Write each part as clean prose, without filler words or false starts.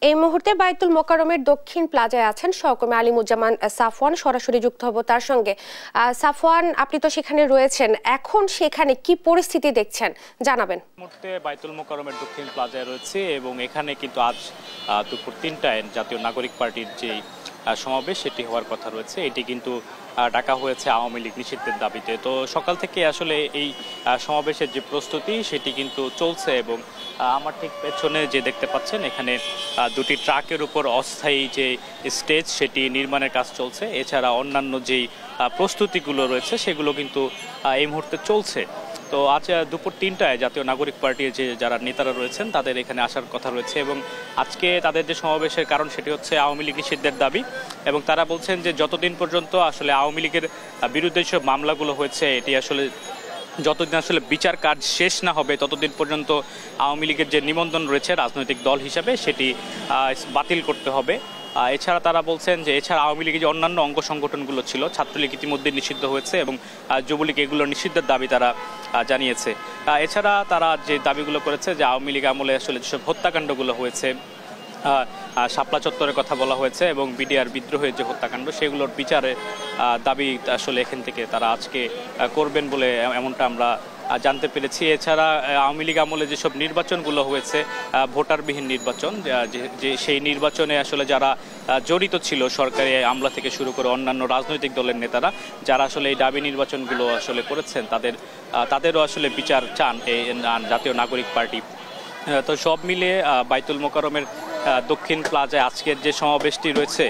এই মুহূর্তে বায়তুল মোকাররমের দক্ষিণ প্লাজায় আছেন সহকর্মী আলিমুজ্জামান সাফওয়ান। সরাসরি যুক্ত হব তার সঙ্গে। সাফওয়ান, আপনি তো সেখানে রয়েছেন, এখন সেখানে কি পরিস্থিতি দেখছেন জানাবেন। এই মুহূর্তে বায়তুল মোকাররমের দক্ষিণ প্লাজায় রয়েছে এবং এখানে কিন্তু আজ দুপুর ৩টায় জাতীয় নাগরিক পার্টির যে সমাবেশ সেটি হওয়ার কথা রয়েছে। এটি কিন্তু ডাকা হয়েছে আওয়ামী লীগ নিষিদ্ধের দাবিতে। তো সকাল থেকে আসলে এই সমাবেশের যে প্রস্তুতি সেটি কিন্তু চলছে এবং আমার ঠিক পেছনে যে দেখতে পাচ্ছেন এখানে দুটি ট্রাকের উপর অস্থায়ী যে স্টেজ সেটি নির্মাণের কাজ চলছে। এছাড়া অন্যান্য যেই প্রস্তুতিগুলো রয়েছে সেগুলো কিন্তু এই মুহূর্তে চলছে। তো আজ দুপুর ৩টায় জাতীয় নাগরিক পার্টির যে যারা নেতারা রয়েছেন তাদের এখানে আসার কথা রয়েছে এবং আজকে তাদের যে সমাবেশের কারণ সেটি হচ্ছে আওয়ামী লীগ নিষিদ্ধের দাবি। এবং তারা বলছেন যে যতদিন পর্যন্ত আসলে আওয়ামী লীগের বিরুদ্ধে যেসব মামলাগুলো হয়েছে এটি আসলে যতদিন আসলে বিচার কাজ শেষ না হবে ততদিন পর্যন্ত আওয়ামী লীগের যে নিবন্ধন রয়েছে রাজনৈতিক দল হিসাবে সেটি বাতিল করতে হবে। এছাড়া তারা বলছেন যে এছাড়া আওয়ামী লীগের যে অন্যান্য অঙ্গ সংগঠনগুলো ছিল, ছাত্রলীগ ইতিমধ্যে নিষিদ্ধ হয়েছে এবং যুবলীগ এগুলো নিষিদ্ধের দাবি তারা জানিয়েছে। এছাড়া তারা যে দাবিগুলো করেছে যে আওয়ামী লীগ আমলে আসলে যেসব হত্যাকাণ্ডগুলো হয়েছে, শাপলা চত্বরের কথা বলা হয়েছে এবং বিডিআর বিদ্রোহের যে হত্যাকাণ্ড সেগুলোর বিচারে দাবি আসলে এখান থেকে তারা আজকে করবেন বলে এমনটা আমরা জানতে পেরেছি। এছাড়া আওয়ামী লীগ আমলে যেসব নির্বাচনগুলো হয়েছে, ভোটারবিহীন নির্বাচন, যে সেই নির্বাচনে আসলে যারা জড়িত ছিল সরকারি আমলা থেকে শুরু করে অন্যান্য রাজনৈতিক দলের নেতারা যারা আসলে এই দাবি নির্বাচনগুলো আসলে করেছেন তাদেরও আসলে বিচার চান এই জাতীয় নাগরিক পার্টি। তো সব মিলিয়ে বায়তুল মোকাররমের দক্ষিণ প্লাজায় আজকের যে সমাবেশটি রয়েছে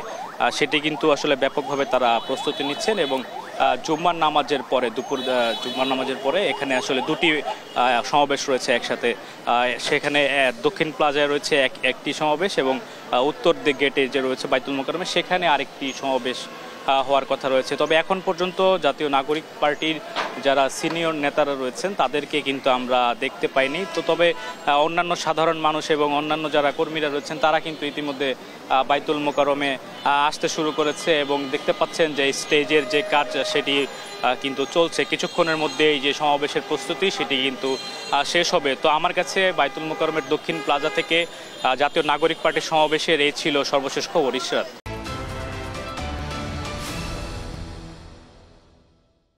সেটি কিন্তু আসলে ব্যাপকভাবে তারা প্রস্তুতি নিচ্ছেন এবং জুম্মার নামাজের পরে জুম্মার নামাজের পরে এখানে আসলে দুটি সমাবেশ রয়েছে একসাথে। সেখানে দক্ষিণ প্লাজায় রয়েছে একটি সমাবেশ এবং উত্তর দিক গেটে যে রয়েছে বায়তুল মোকাররমে সেখানে আরেকটি সমাবেশ হওয়ার কথা রয়েছে। তবে এখন পর্যন্ত জাতীয় নাগরিক পার্টির যারা সিনিয়র নেতারা রয়েছেন তাদেরকে কিন্তু আমরা দেখতে পাইনি। তো তবে অন্যান্য সাধারণ মানুষ এবং অন্যান্য যারা কর্মীরা রয়েছেন তারা কিন্তু ইতিমধ্যে বায়তুল মোকাররমে আসতে শুরু করেছে এবং দেখতে পাচ্ছেন যে স্টেজের যে কাজ সেটি কিন্তু চলছে। কিছুক্ষণের মধ্যে এই যে সমাবেশের প্রস্তুতি সেটি কিন্তু শেষ হবে। তো আমার কাছে বায়তুল মোকাররমের দক্ষিণ প্লাজা থেকে জাতীয় নাগরিক পার্টির সমাবেশের এই ছিল সর্বশেষ খবর। ইশরাত।